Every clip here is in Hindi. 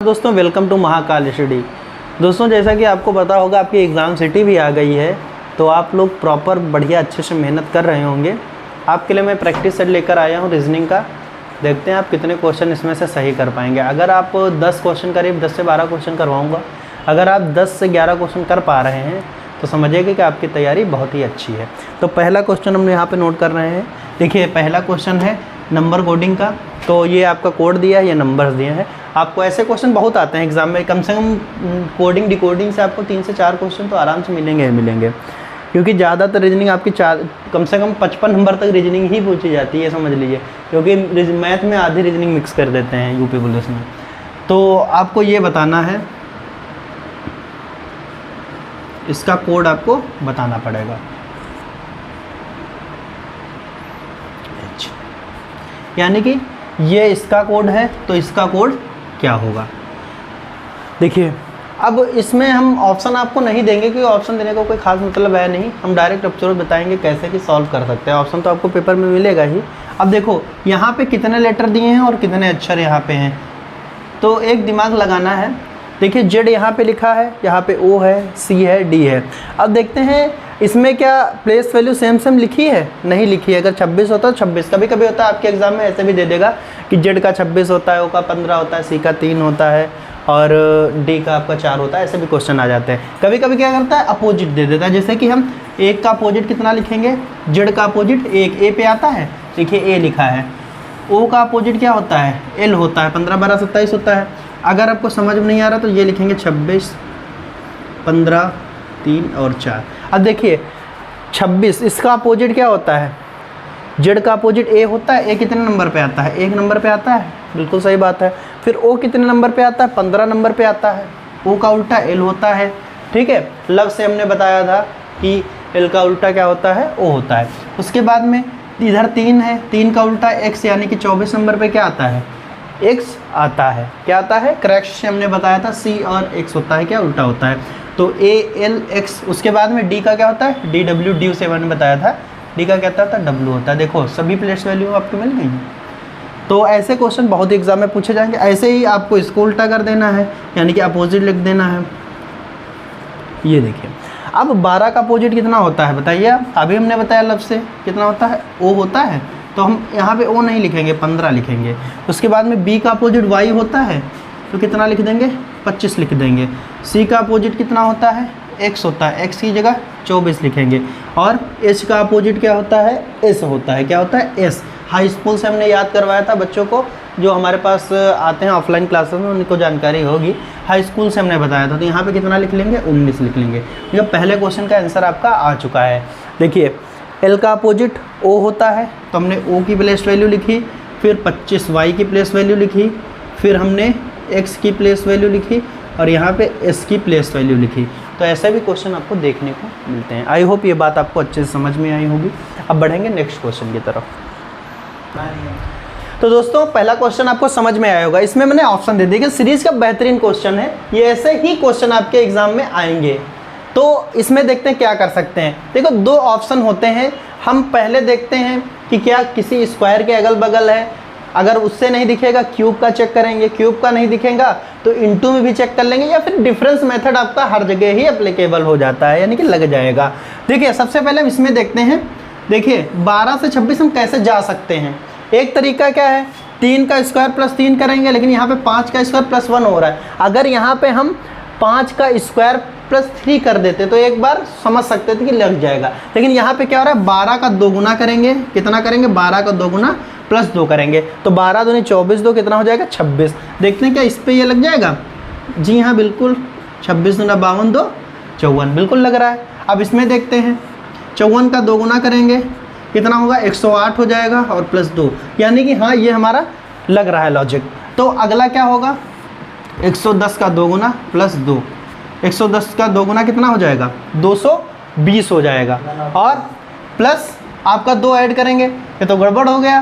दोस्तों वेलकम टू महाकाल स्टडी। दोस्तों जैसा कि आपको पता होगा आपकी एग्ज़ाम सिटी भी आ गई है, तो आप लोग प्रॉपर बढ़िया अच्छे से मेहनत कर रहे होंगे। आपके लिए मैं प्रैक्टिस सेट लेकर आया हूँ रीजनिंग का। देखते हैं आप कितने क्वेश्चन इसमें से सही कर पाएंगे। अगर आप 10 क्वेश्चन करीब 10 से 12 क्वेश्चन करवाऊँगा, अगर आप 10 से 11 क्वेश्चन कर पा रहे हैं तो समझिएगा कि आपकी तैयारी बहुत ही अच्छी है। तो पहला क्वेश्चन हम यहाँ पे नोट कर रहे हैं। देखिए पहला क्वेश्चन है नंबर कोडिंग का। तो ये आपका कोड दिया है, ये नंबर्स दिए हैं। आपको ऐसे क्वेश्चन बहुत आते हैं एग्जाम में, कम से कम कोडिंग डिकोडिंग से आपको 3 से 4 क्वेश्चन तो आराम से मिलेंगे, क्योंकि ज़्यादातर रीजनिंग आपकी कम से कम 55 नंबर तक रीजनिंग ही पूछी जाती है, समझ लीजिए, क्योंकि मैथ में आधी रीजनिंग मिक्स कर देते हैं यूपी पुलिस में। तो आपको ये बताना है, इसका कोड आपको बताना पड़ेगा। यानी कि ये इसका कोड है तो इसका कोड क्या होगा। देखिए अब इसमें हम ऑप्शन आपको नहीं देंगे, क्योंकि ऑप्शन देने का कोई खास मतलब है नहीं। हम डायरेक्ट अप्रोच बताएंगे कैसे कि सॉल्व कर सकते हैं। ऑप्शन तो आपको पेपर में मिलेगा ही। अब देखो यहाँ पे कितने लेटर दिए हैं और कितने अक्षर यहाँ पे हैं, तो एक दिमाग लगाना है। देखिए जेड यहाँ पे लिखा है, यहाँ पे ओ है, सी है, डी है। अब देखते हैं इसमें क्या प्लेस वैल्यू सेम लिखी है, नहीं लिखी है। अगर 26 होता है तो 26, कभी कभी होता है आपके एग्जाम में ऐसे भी दे देगा कि जेड का 26 होता है, ओ का 15 होता है, सी का 3 होता है और डी का आपका 4 होता है। ऐसे भी क्वेश्चन आ जाते हैं। कभी कभी क्या करता है अपोजिट दे देता है, जैसे कि हम 1 का अपोजिट कितना लिखेंगे, जेड का अपोजिट 1, ए पे आता है, देखिए ए लिखा है। ओ का अपोजिट क्या होता है, एल होता है, 15 12 27 होता है। अगर आपको समझ में नहीं आ रहा तो ये लिखेंगे 26 15 3 और 4। अब देखिए 26 इसका अपोजिट क्या होता है, जेड का अपोजिट ए होता है। ए कितने नंबर पे आता है, 1 नंबर पे आता है, बिल्कुल सही बात है। फिर ओ कितने नंबर पे आता है, 15 नंबर पे आता है। ओ का उल्टा एल होता है, ठीक है। लव से हमने बताया था कि एल का उल्टा क्या होता है, ओ होता है। उसके बाद में इधर 3 है, 3 का उल्टा एक्स, यानी कि 24 नंबर पे क्या आता है, एक्स आता है। क्या आता है, क्रैक्स से हमने बताया था सी और एक्स होता है, क्या उल्टा होता है। तो ए एल एक्स। उसके बाद में डी का क्या होता है, डी डब्ल्यू, डी से मैंने बताया था, डी का क्या होता है, डब्ल्यू होता है। देखो सभी प्लेस वैल्यू आपको मिल गई। तो ऐसे क्वेश्चन बहुत एग्जाम में पूछे जाएंगे। ऐसे ही आपको इसको उल्टा कर देना है, यानी कि अपोजिट लिख देना है। ये देखिए अब 12 का अपोजिट कितना होता है बताइए आप। अभी हमने बताया लव से कितना होता है, ओ होता है। तो हम यहाँ पे ओ नहीं लिखेंगे, 15 लिखेंगे। उसके बाद में बी का अपोजिट वाई होता है, तो कितना लिख देंगे, 25 लिख देंगे। सी का अपोजिट कितना होता है, एक्स होता है, एक्स की जगह 24 लिखेंगे। और एच का अपोजिट क्या होता है, एस होता है। क्या होता है, एस। हाई स्कूल से हमने याद करवाया था बच्चों को, जो हमारे पास आते हैं ऑफलाइन क्लासेस में उनको जानकारी होगी। हाई स्कूल से हमने बताया था। तो यहाँ पे कितना लिख लेंगे, 19 लिख लेंगे। ये पहले क्वेश्चन का आंसर आपका आ चुका है। देखिए एल का अपोजिट ओ होता है, तो हमने ओ की प्लेस वैल्यू लिखी, फिर 25 वाई की प्लेस वैल्यू लिखी, फिर हमने एक्स की प्लेस वैल्यू लिखी और यहाँ पे एस की प्लेस वैल्यू लिखी। तो ऐसे भी क्वेश्चन आपको देखने को मिलते हैं। आई होप ये बात आपको अच्छे से समझ में आई होगी। अब बढ़ेंगे नेक्स्ट क्वेश्चन की तरफ। तो दोस्तों पहला क्वेश्चन आपको समझ में आया होगा। इसमें मैंने ऑप्शन दे दिए, सीरीज का बेहतरीन क्वेश्चन है ये। ऐसे ही क्वेश्चन आपके एग्जाम में आएंगे। तो इसमें देखते हैं क्या कर सकते हैं। देखो 2 ऑप्शन होते हैं। हम पहले देखते हैं कि क्या किसी स्क्वायर के अगल बगल है। अगर उससे नहीं दिखेगा क्यूब का चेक करेंगे, क्यूब का नहीं दिखेगा तो इनटू में भी चेक कर लेंगे, या फिर डिफरेंस मेथड आपका हर जगह ही एप्लीकेबल हो जाता है, यानी कि लग जाएगा। देखिए सबसे पहले हम इसमें देखते हैं। देखिए 12 से 26 हम कैसे जा सकते हैं। एक तरीका क्या है, 3 का स्क्वायर प्लस 3 करेंगे, लेकिन यहाँ पे 5 का स्क्वायर प्लस 1 हो रहा है। अगर यहाँ पे हम 5 का स्क्वायर प्लस 3 कर देते तो एक बार समझ सकते थे कि लग जाएगा। लेकिन यहाँ पे क्या हो रहा है, 12 का 2 गुना करेंगे, कितना करेंगे, 12 का 2 गुना प्लस 2 करेंगे, तो 12 दूनी 24, 2 कितना हो जाएगा, 26। देखते हैं क्या इस पे ये लग जाएगा। जी हाँ बिल्कुल, 26 दूना 52, 2 54, बिल्कुल लग रहा है। अब इसमें देखते हैं, 54 का 2 गुना करेंगे, कितना होगा, 108 हो जाएगा और प्लस 2, यानी कि हाँ ये हमारा लग रहा है लॉजिक। तो अगला क्या होगा, 110 का 2 गुना प्लस 2, 110 का 2 गुना कितना हो जाएगा, 220 हो जाएगा, और प्लस आपका 2 ऐड करेंगे, ये तो गड़बड़ हो गया।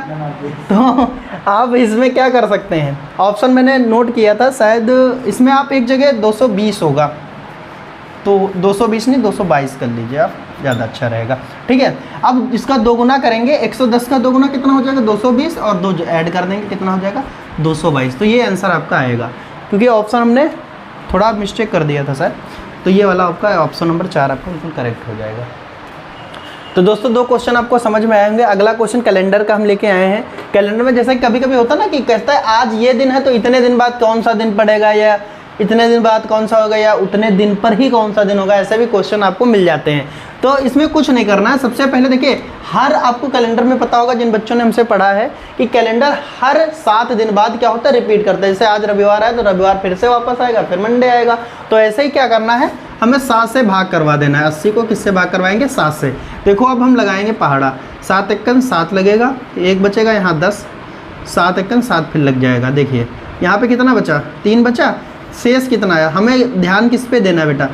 तो आप इसमें क्या कर सकते हैं, ऑप्शन मैंने नोट किया था, शायद इसमें आप एक जगह 220 होगा, तो 220 नहीं 222 कर लीजिए आप, ज़्यादा अच्छा रहेगा। ठीक है, अब इसका 2 गुना करेंगे, 110 का 2 गुना कितना हो जाएगा, 220, और 2 ऐड कर देंगे, कितना हो जाएगा, 222। तो ये आंसर आपका आएगा, क्योंकि ऑप्शन हमने थोड़ा मिस्टेक कर दिया था सर। तो ये वाला आपका ऑप्शन नंबर 4 आपका बिल्कुल करेक्ट हो जाएगा। तो दोस्तों 2 क्वेश्चन आपको समझ में आएंगे। अगला क्वेश्चन कैलेंडर का हम लेके आए हैं। कैलेंडर में जैसा कि कभी कभी होता ना कि कहता है आज ये दिन है तो इतने दिन बाद कौन सा दिन पड़ेगा, या इतने दिन बाद कौन सा होगा, या उतने दिन पर ही कौन सा दिन होगा, ऐसे भी क्वेश्चन आपको मिल जाते हैं। तो इसमें कुछ नहीं करना है। सबसे पहले देखिए, हर आपको कैलेंडर में पता होगा, जिन बच्चों ने हमसे पढ़ा है कि कैलेंडर हर 7 दिन बाद क्या होता है, रिपीट करता है। जैसे आज रविवार है तो रविवार फिर से वापस आएगा, फिर मंडे आएगा। तो ऐसे ही क्या करना है, हमें 7 से भाग करवा देना है। 80 को किससे भाग करवाएंगे, 7 से। देखो अब हम लगाएंगे पहाड़ा, 7 एकन 7 लगेगा, 1 बचेगा यहाँ 10, 7 एकन 7 फिर लग जाएगा। देखिए यहाँ पे कितना बचा, 3 बचा। शेष कितना आया, हमें ध्यान किस पे देना है बेटा,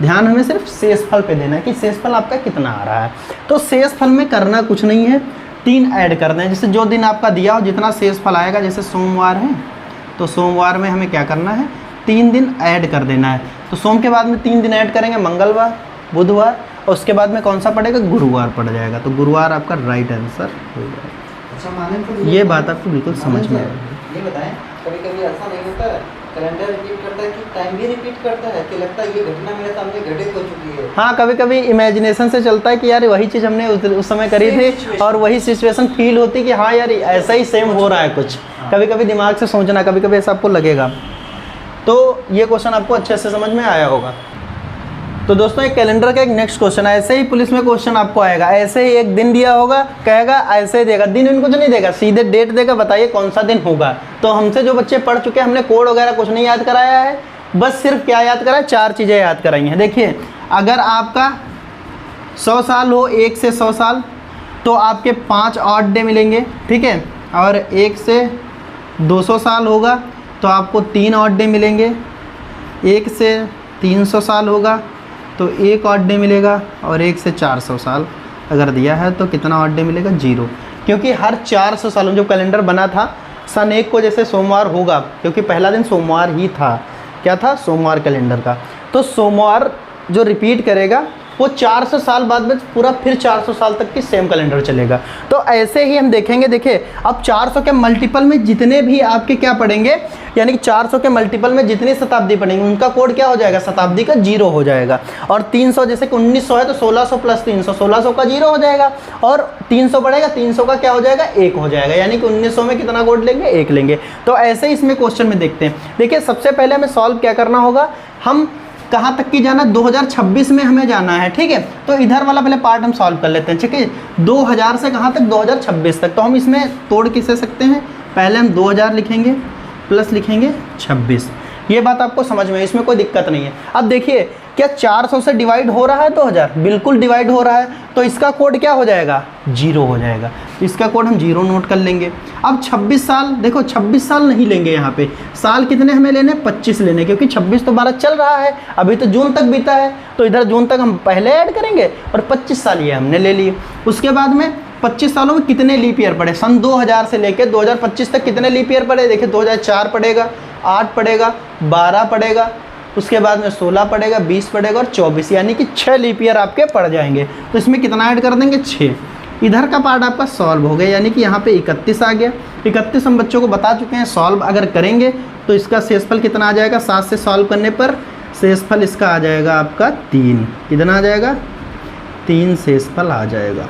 ध्यान हमें सिर्फ शेषफल पे देना है कि शेषफल आपका कितना आ रहा है। तो शेषफल में करना कुछ नहीं है, 3 ऐड करना है। जैसे जो दिन आपका दिया हो जितना शेषफल आएगा, जैसे सोमवार है तो सोमवार में हमें क्या करना है, 3 दिन ऐड कर देना है। तो सोम के बाद में 3 दिन ऐड करेंगे, मंगलवार, बुधवार, और उसके बाद में कौन सा पड़ेगा, गुरुवार पड़ जाएगा। तो गुरुवार आपका राइट आंसर हो जाएगा। अच्छा माने तो ये बात आपको बिल्कुल समझ में आएगी। ये बताएं, कभी कभी ऐसा नहीं होता है कैलेंडर रिपीट करता है कि टाइम भी रिपीट करता है कि लगता है ये घटना मेरे सामने घटित हो चुकी है। हाँ, कभी कभी इमेजिनेशन से चलता है कि यार वही चीज़ हमने उस समय करी थी और वही सिचुएशन फील होती कि हाँ यार ऐसा ही सेम हो रहा है कुछ। कभी कभी दिमाग से सोचना, कभी कभी ऐसा आपको लगेगा। तो ये क्वेश्चन आपको अच्छे से समझ में आया होगा। तो दोस्तों एक कैलेंडर का एक नेक्स्ट क्वेश्चन है। ऐसे ही पुलिस में क्वेश्चन आपको आएगा, ऐसे ही एक दिन दिया होगा, कहेगा ऐसे ही देगा, दिन कुछ नहीं देगा, सीधे डेट देगा, बताइए कौन सा दिन होगा। तो हमसे जो बच्चे पढ़ चुके हैं, हमने कोड वगैरह कुछ नहीं याद कराया है, बस सिर्फ क्या याद कराया, 4 चीज़ें याद कराई हैं। देखिए अगर आपका 100 साल हो, 1 से 100 साल, तो आपके 5 ऑड डे मिलेंगे, ठीक है। और 1 से 200 साल होगा तो आपको 3 ऑड डे मिलेंगे। 1 से 300 साल होगा तो 1 ऑड डे मिलेगा। और 1 से 400 साल अगर दिया है तो कितना ऑड डे मिलेगा, 0। क्योंकि हर 400 सालों में जो कैलेंडर बना था, सन 1 को जैसे सोमवार होगा, क्योंकि पहला दिन सोमवार ही था, क्या था, सोमवार कैलेंडर का। तो सोमवार जो रिपीट करेगा वो 400 साल बाद में पूरा फिर 400 साल तक की सेम कैलेंडर चलेगा। तो ऐसे ही हम देखेंगे। देखिए अब 400 के मल्टीपल में जितने भी आपके क्या पड़ेंगे, यानी कि 400 के मल्टीपल में जितनी शताब्दी पड़ेंगे उनका कोड क्या हो जाएगा, शताब्दी का 0 हो जाएगा। और 300 जैसे कि 1900 है तो 1600 प्लस 300, 1600 का 0 हो जाएगा। और 300 बढ़ेगा, 300 का क्या हो जाएगा, 1 हो जाएगा। यानी कि 1900 में कितना कोड लेंगे, 1 लेंगे। तो ऐसे ही इसमें क्वेश्चन में देखते हैं। देखिए सबसे पहले हमें सॉल्व क्या करना होगा, हम कहाँ तक की जाना, 2026 में हमें जाना है, ठीक है। तो इधर वाला पहले पार्ट हम सॉल्व कर लेते हैं, ठीक है। 2000 से कहाँ तक, 2026 तक। तो हम इसमें तोड़ किसे सकते हैं, पहले हम 2000 लिखेंगे प्लस लिखेंगे 26। ये बात आपको समझ में, इसमें कोई दिक्कत नहीं है। अब देखिए क्या 400 से डिवाइड हो रहा है 2000, बिल्कुल डिवाइड हो रहा है। तो इसका कोड क्या हो जाएगा, 0 हो जाएगा। इसका कोड हम 0 नोट कर लेंगे। अब 26 साल, देखो 26 साल नहीं लेंगे, यहाँ पे साल कितने हमें लेने, 25 लेने, क्योंकि 26 तो 12 चल रहा है, अभी तो जून तक बीता है। तो इधर जून तक हम पहले ऐड करेंगे और 25 साल ये हमने ले लिए। उसके बाद में 25 सालों में कितने लीप ईयर पड़े, सन 2000 से लेकर 2025 तक कितने लीप ईयर पड़े, देखिए 2004 पड़ेगा, 8 पड़ेगा, 12 पड़ेगा, उसके बाद में 16 पड़ेगा, 20 पड़ेगा और 24, यानी कि 6 लीप ईयर आपके पड़ जाएंगे। तो इसमें कितना ऐड कर देंगे, 6। इधर का पार्ट आपका सॉल्व हो गया, यानी कि यहाँ पे 31 आ गया। 31 हम बच्चों को बता चुके हैं, सॉल्व अगर करेंगे तो इसका शेषफल कितना आ जाएगा, 7 से सॉल्व करने पर शेषफल इसका आ जाएगा आपका 3। कितना आ जाएगा, 3 शेषफल आ जाएगा।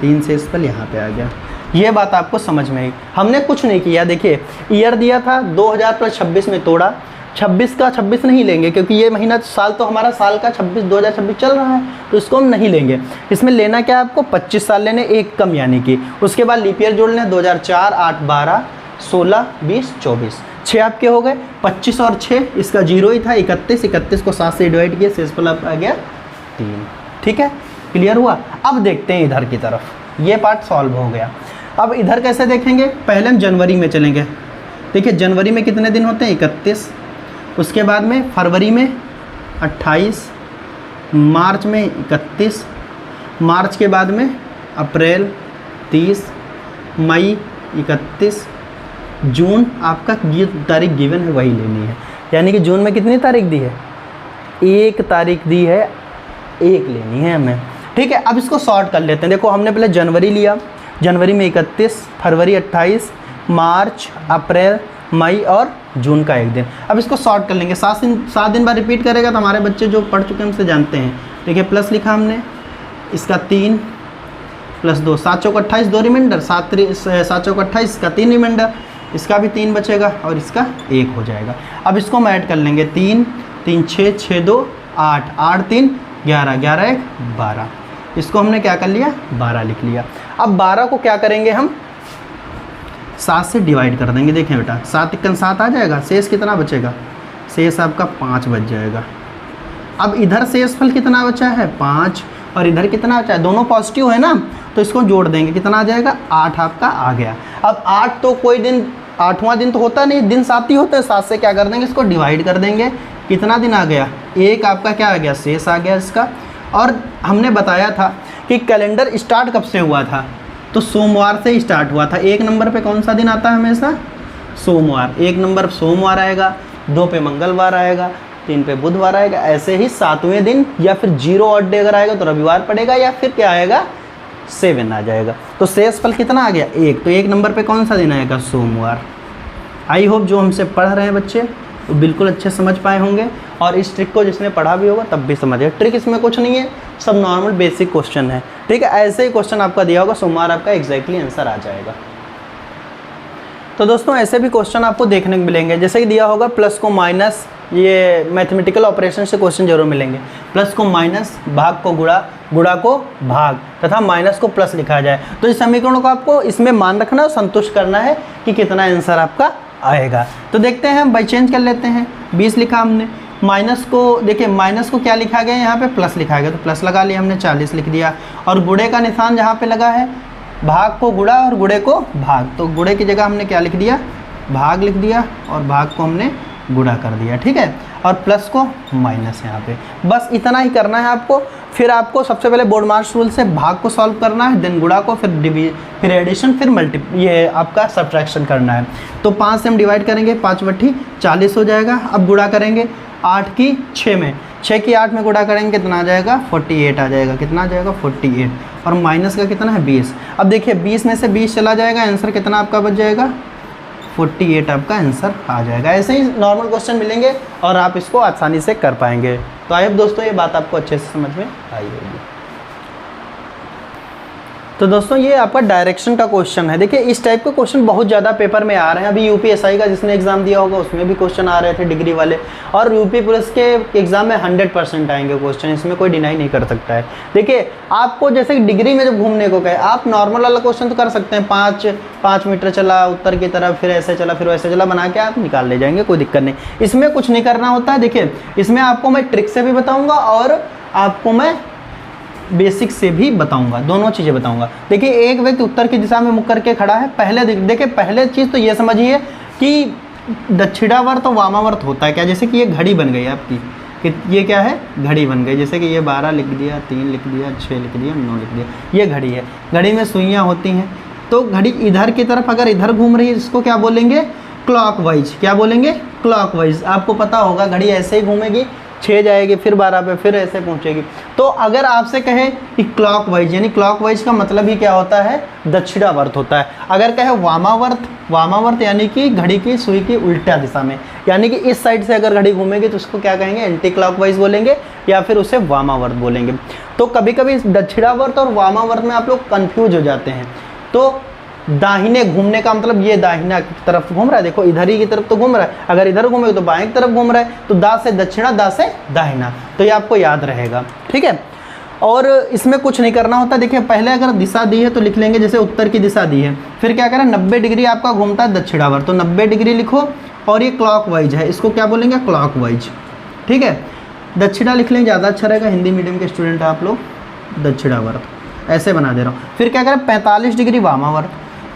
3 शेषफल यहाँ पे आ गया। ये बात आपको समझ में आई। हमने कुछ नहीं किया। देखिए ईयर दिया था 2000 प्लस 26 में तोड़ा, 26 का 26 नहीं लेंगे क्योंकि ये महीना साल तो हमारा साल का 2026 चल रहा है, तो इसको हम नहीं लेंगे। इसमें लेना क्या है आपको, 25 साल लेने, 1 कम यानी कि। उसके बाद लीप ईयर जोड़ लें, 2004, 8, 12, 16, 20, 24, 6 आपके हो गए। 25 और 6 इसका 0 ही था, 31 को 7 से डिवाइड किया, शेषफल आप आ गया 3। ठीक है, क्लियर हुआ। अब देखते हैं इधर की तरफ, ये पार्ट सॉल्व हो गया। अब इधर कैसे देखेंगे, पहले हम जनवरी में चलेंगे। देखिए जनवरी में कितने दिन होते हैं, 31। उसके बाद में फरवरी में 28, मार्च में 31, मार्च के बाद में अप्रैल 30, मई 31, जून आपका ये तारीख गिवन है वही लेनी है। यानी कि जून में कितनी तारीख दी है, 1 तारीख दी है, 1 लेनी है हमें। ठीक है, अब इसको शॉर्ट कर लेते हैं। देखो हमने पहले जनवरी लिया, जनवरी में 31, फरवरी 28, मार्च, अप्रैल, मई और जून का 1 दिन। अब इसको शॉर्ट कर लेंगे, 7 दिन बाद रिपीट करेगा तो हमारे बच्चे जो पढ़ चुके हैं हमसे जानते हैं। देखिए प्लस लिखा हमने, इसका 3 + 2 7 चौक 28, 2 रिमाइंडर, 7 चौक 28, इसका 3 रिमाइंडर, इसका भी 3 बचेगा और इसका 1 हो जाएगा। अब इसको हम ऐड कर लेंगे, 3 3 6 6 2 8 8 3 11 11 1 12। इसको हमने क्या कर लिया, 12 लिख लिया। अब 12 को क्या करेंगे हम, 7 से डिवाइड कर देंगे। देखें बेटा 7 × 7 आ जाएगा, शेष कितना बचेगा, शेष आपका 5 बच जाएगा। अब इधर शेषफल कितना बचा है, 5, और इधर कितना बचा है, दोनों पॉजिटिव है ना, तो इसको जोड़ देंगे, कितना आ जाएगा, 8 आपका आ गया। अब 8 तो कोई दिन 8वां दिन तो होता नहीं, दिन 7 ही होता है, 7 से क्या कर देंगे, इसको डिवाइड कर देंगे, कितना दिन आ गया, 1 आपका क्या आ गया, शेष आ गया इसका। और हमने बताया था कि कैलेंडर स्टार्ट कब से हुआ था, तो सोमवार से स्टार्ट हुआ था। 1 नंबर पे कौन सा दिन आता है हमेशा, सोमवार। 1 नंबर सोमवार आएगा, 2 पे मंगलवार आएगा, 3 पे बुधवार आएगा, ऐसे ही 7वें दिन या फिर 0 ऑड डे अगर आएगा तो रविवार पड़ेगा, या फिर क्या आएगा, 7 आ जाएगा। तो शेषफल कितना आ गया, 1। तो 1 नंबर पे कौन सा दिन आएगा, सोमवार। आई होप जो हमसे पढ़ रहे हैं बच्चे तो बिल्कुल अच्छे समझ पाए होंगे, और इस ट्रिक को जिसने पढ़ा भी होगा तब भी समझे। ट्रिक इसमें कुछ नहीं है, सब नॉर्मल बेसिक क्वेश्चन है, ठीक है। ऐसे ही क्वेश्चन आपका दिया होगा, सोमवार आपका एग्जैक्टली आंसर आ जाएगा। तो दोस्तों ऐसे भी क्वेश्चन आपको देखने को मिलेंगे, जैसे कि दिया होगा प्लस को माइनस, ये मैथमेटिकल ऑपरेशन से क्वेश्चन जरूर मिलेंगे। प्लस को माइनस, भाग को गुणा, गुणा को भाग तथा माइनस को प्लस लिखा जाए। तो इस समीकरणों को आपको इसमें मान रखना और संतुष्ट करना है कि कितना आंसर आपका आएगा। तो देखते हैं, हम बाई चेंज कर लेते हैं। 20 लिखा हमने, माइनस को देखिए, माइनस को क्या लिखा गया, यहाँ पे प्लस लिखा गया, तो प्लस लगा लिया हमने, 40 लिख दिया। और गुणे का निशान जहाँ पे लगा है, भाग को गुणा और गुणे को भाग, तो गुणे की जगह हमने क्या लिख दिया, भाग लिख दिया, और भाग को हमने गुणा कर दिया, ठीक है। और प्लस को माइनस यहाँ पे, बस इतना ही करना है आपको। फिर आपको सबसे पहले बोर्ड मार्क्स रूल से भाग को सॉल्व करना है, देन गुणा को, फिर एडिशन, फिर ये आपका सब्ट्रैक्शन करना है। तो 5 से हम डिवाइड करेंगे, 5 बट्ठी 40 हो जाएगा। अब गुणा करेंगे 8 की 6 में, 6 की 8 में गुणा करेंगे, कितना आ जाएगा, 48 आ जाएगा। कितना आ जाएगा, 48, और माइनस का कितना है, 20। अब देखिए 20 में से 20 चला जाएगा, आंसर कितना आपका बच जाएगा, 48 आपका आंसर आ जाएगा। ऐसे ही नॉर्मल क्वेश्चन मिलेंगे और आप इसको आसानी से कर पाएंगे। तो आई होप दोस्तों ये बात आपको अच्छे से समझ में आई होगी। तो दोस्तों ये आपका डायरेक्शन का क्वेश्चन है। देखिए इस टाइप के क्वेश्चन बहुत ज़्यादा पेपर में आ रहे हैं। अभी यूपीएसआई का जिसने एग्जाम दिया होगा उसमें भी क्वेश्चन आ रहे थे डिग्री वाले, और यूपी पुलिस के एग्जाम में 100% आएंगे क्वेश्चन, इसमें कोई डिनाई नहीं कर सकता है। देखिए आपको जैसे डिग्री में जब घूमने को कहे, आप नॉर्मल वाला क्वेश्चन तो कर सकते हैं, 5 मीटर चला उत्तर की तरफ, फिर ऐसे चला, फिर वैसे चला, बना के आप निकाल ले जाएंगे, कोई दिक्कत नहीं। इसमें कुछ नहीं करना होता है। देखिए इसमें आपको मैं ट्रिक से भी बताऊँगा और आपको मैं बेसिक से भी बताऊंगा, दोनों चीज़ें बताऊंगा। देखिए एक व्यक्ति उत्तर की दिशा में मुख करके खड़ा है। पहले देखिए पहले चीज़ तो ये समझिए कि दक्षिणावर्त और वामावर्त होता है क्या। जैसे कि ये घड़ी बन गई आपकी, कि ये क्या है, घड़ी बन गई। जैसे कि ये 12 लिख दिया, 3 लिख दिया, 6 लिख दिया, 9 लिख दिया, ये घड़ी है। घड़ी में सुइयाँ होती हैं, तो घड़ी इधर की तरफ अगर इधर घूम रही है, इसको क्या बोलेंगे, क्लॉकवाइज। क्या बोलेंगे, क्लॉकवाइज। आपको पता होगा घड़ी ऐसे ही घूमेगी, 6 जाएगी, फिर 12 पे, फिर ऐसे पहुंचेगी। तो अगर आपसे कहे कि क्लॉकवाइज, यानी क्लॉकवाइज का मतलब ही क्या होता है, दक्षिणावर्त होता है। अगर कहे वामावर्त, वामावर्त यानी कि घड़ी की सुई की उल्टा दिशा में, यानी कि इस साइड से अगर घड़ी घूमेगी तो उसको क्या कहेंगे, एंटी क्लॉकवाइज बोलेंगे, या फिर उसे वामावर्त बोलेंगे। तो कभी कभी दक्षिणावर्त और वामावर्त में आप लोग कन्फ्यूज हो जाते हैं। तो दाहिने घूमने का मतलब ये दाहिना की तरफ घूम रहा है, देखो इधर ही की तरफ तो घूम रहा है। अगर इधर घूमेगा तो बाएं की तरफ घूम रहा है, तो दा से दक्षिणा, दा से दाहिना, तो ये आपको याद रहेगा, ठीक है। और इसमें कुछ नहीं करना होता। देखिए पहले अगर दिशा दी है तो लिख लेंगे, जैसे उत्तर की दिशा दी है, फिर क्या करें, 90 डिग्री आपका घूमता है दक्षिणावर्त, तो 90 डिग्री लिखो, और ये क्लॉकवाइज है, इसको क्या बोलेंगे, क्लॉकवाइज, ठीक है। दक्षिणा लिख लेंगे, ज़्यादा अच्छा रहेगा, हिंदी मीडियम के स्टूडेंट हैं आप लोग, दक्षिणावर्त ऐसे बना दे रहा हूँ। फिर क्या करें, 45 डिग्री वामावर्त,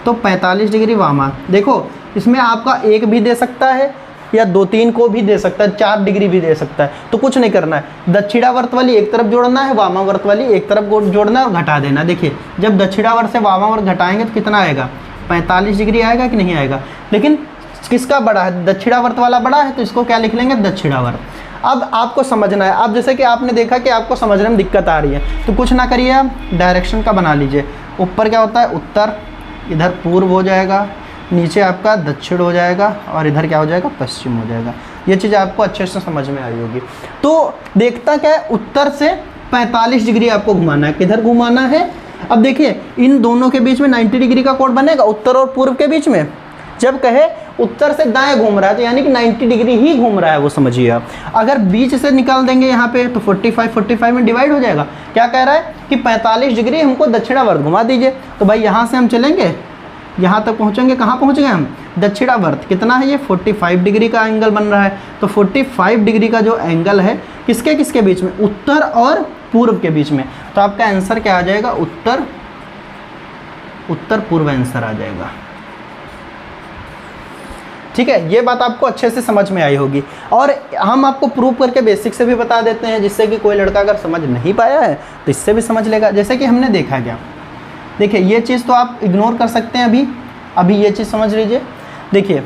तो 45 डिग्री वामा। देखो इसमें आपका 1 भी दे सकता है, या 2-3 को भी दे सकता है, 4 डिग्री भी दे सकता है। तो कुछ नहीं करना है, दक्षिणावर्त वाली एक तरफ जोड़ना है, वामावर्त वाली एक तरफ जोड़ना है और घटा देना। देखिए जब दक्षिणावर्त से वामावर्त घटाएंगे तो कितना आएगा, 45 डिग्री आएगा कि नहीं आएगा। लेकिन किसका बड़ा है, दक्षिणावर्त वाला बड़ा है, तो इसको क्या लिख लेंगे, दक्षिणावर्त। अब आपको समझना है, अब जैसे कि आपने देखा कि आपको समझने में दिक्कत आ रही है, तो कुछ ना करिए, आप डायरेक्शन का बना लीजिए। ऊपर क्या होता है, उत्तर, इधर पूर्व हो जाएगा, नीचे आपका दक्षिण हो जाएगा और इधर क्या हो जाएगा, पश्चिम हो जाएगा। ये चीज़ आपको अच्छे से समझ में आई होगी। तो देखता क्या है, उत्तर से 45 डिग्री आपको घुमाना है। किधर घुमाना है, अब देखिए इन दोनों के बीच में 90 डिग्री का कोण बनेगा, उत्तर और पूर्व के बीच में। जब कहे उत्तर से दाएं घूम रहा है तो यानी कि 90 डिग्री ही घूम रहा है वो, समझिए आप। अगर बीच से निकाल देंगे यहाँ पे तो 45 में डिवाइड हो जाएगा। क्या कह रहा है कि 45 डिग्री हमको दक्षिणावर्त घुमा दीजिए। तो भाई यहाँ से हम चलेंगे, यहाँ तक पहुँचेंगे, कहाँ पहुँच गए हम, दक्षिणावर्त। कितना है ये, 45 डिग्री का एंगल बन रहा है। तो 45 डिग्री का जो एंगल है किसके किसके बीच में, उत्तर और पूर्व के बीच में। तो आपका आंसर क्या आ जाएगा, उत्तर पूर्व आंसर आ जाएगा। ठीक है, ये बात आपको अच्छे से समझ में आई होगी। और हम आपको प्रूव करके बेसिक से भी बता देते हैं, जिससे कि कोई लड़का अगर समझ नहीं पाया है तो इससे भी समझ लेगा। जैसे कि हमने देखा क्या, देखिए ये चीज़ तो आप इग्नोर कर सकते हैं अभी ये चीज़ समझ लीजिए। देखिए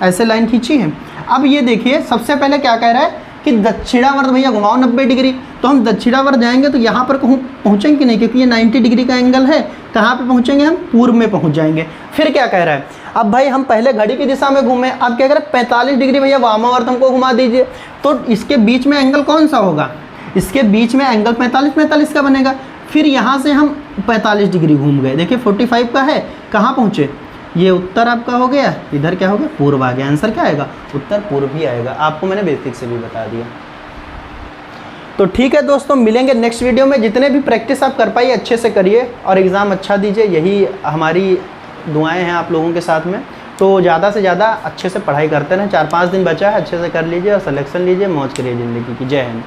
ऐसे लाइन खींची है। अब ये देखिए सबसे पहले क्या कह रहा है कि दक्षिणावर्त भैया घुमाओ 90 डिग्री। तो हम दक्षिणावर्त जाएंगे तो यहाँ पर कहूँ पहुँचेंगे कि नहीं, क्योंकि ये 90 डिग्री का एंगल है। कहाँ पे पहुँचेंगे हम, पूर्व में पहुँच जाएंगे। फिर क्या कह रहा है, अब भाई हम पहले घड़ी की दिशा में घूमे, अब क्या कह रहे हैं 45 डिग्री भैया वामावर्त हमको घुमा दीजिए। तो इसके बीच में एंगल कौन सा होगा, इसके बीच में एंगल 45 का बनेगा। फिर यहाँ से हम 45 डिग्री घूम गए, देखिए 45 का है, कहाँ पहुँचे, ये उत्तर आपका हो गया, इधर क्या हो गया, पूर्व आ गया। आंसर क्या आएगा, उत्तर पूर्व ही आएगा। आपको मैंने बेसिक से भी बता दिया। तो ठीक है दोस्तों, मिलेंगे नेक्स्ट वीडियो में। जितने भी प्रैक्टिस आप कर पाइए अच्छे से करिए और एग्ज़ाम अच्छा दीजिए, यही हमारी दुआएं हैं आप लोगों के साथ में। तो ज़्यादा से ज़्यादा अच्छे से पढ़ाई करते रहें। 4-5 दिन बचा है, अच्छे से कर लीजिए और सिलेक्शन लीजिए, मौज करिए ज़िंदगी की। जय हिंद।